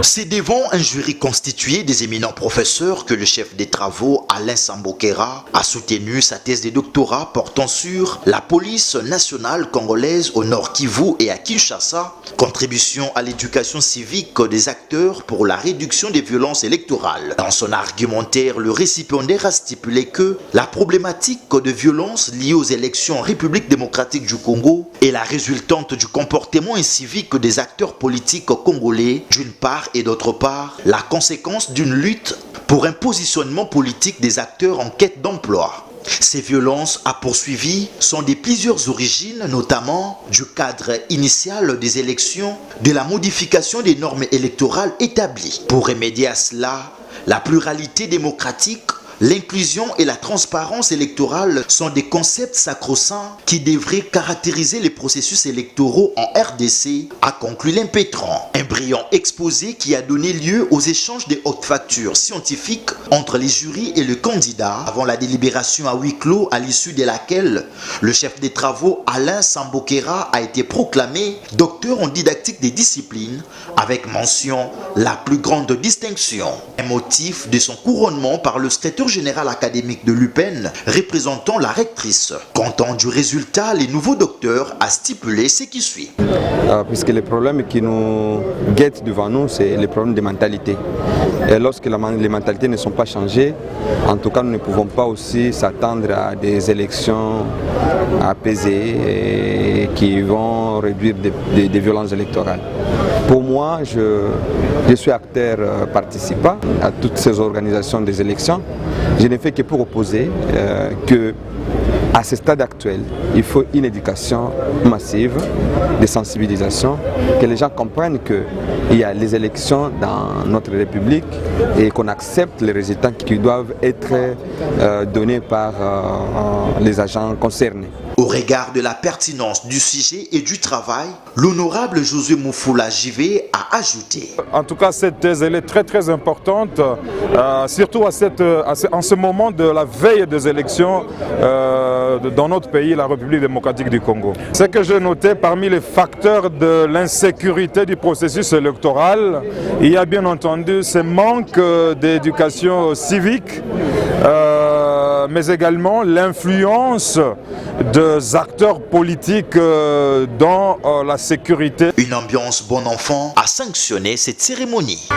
C'est devant un jury constitué des éminents professeurs que le chef des travaux, Alain Sambokera, a soutenu sa thèse de doctorat portant sur la police nationale congolaise au Nord Kivu et à Kinshasa, contribution à l'éducation civique des acteurs pour la réduction des violences électorales. Dans son argumentaire, le récipiendaire a stipulé que la problématique de violence liée aux élections en République démocratique du Congo est la résultante du comportement incivique des acteurs politiques congolais, d'une part, et d'autre part, la conséquence d'une lutte pour un positionnement politique des acteurs en quête d'emploi. Ces violences, a poursuivi, sont de plusieurs origines, notamment du cadre initial des élections, de la modification des normes électorales établies. Pour remédier à cela, la pluralité démocratique, l'inclusion et la transparence électorale sont des concepts sacro-saints qui devraient caractériser les processus électoraux en RDC, a conclu l'impétrant. Un brillant exposé qui a donné lieu aux échanges de haute facture scientifiques entre les jurys et le candidat avant la délibération à huis clos, à l'issue de laquelle le chef des travaux Alain Sambokera a été proclamé docteur en didactique des disciplines avec mention la plus grande distinction. Un motif de son couronnement par le secrétaire général académique de l'UPEN représentant la rectrice. Content du résultat, les nouveaux docteurs a stipulé ce qui suit. Puisque les problèmes qui nous guettent devant nous, c'est les problèmes de mentalité. Et lorsque les mentalités ne sont pas changées, en tout cas nous ne pouvons pas aussi s'attendre à des élections apaisées et qui vont réduire des violences électorales. Pour moi, je suis acteur participant à toutes ces organisations des élections. Je ne fais que pour opposer que à ce stade actuel, il faut une éducation massive, de sensibilisation, que les gens comprennent qu'il y a les élections dans notre République et qu'on accepte les résultats qui doivent être donnés par les agents concernés. Au regard de la pertinence du sujet et du travail, l'honorable Josué Moufoula Jivé a ajouté. En tout cas, cette thèse elle est très importante, surtout en ce moment de la veille des élections dans notre pays, la République démocratique du Congo. Ce que j'ai noté parmi les facteurs de l'insécurité du processus électoral, il y a bien entendu ce manque d'éducation civique, mais également l'influence des acteurs politiques dans la sécurité. Une ambiance bon enfant a sanctionné cette cérémonie.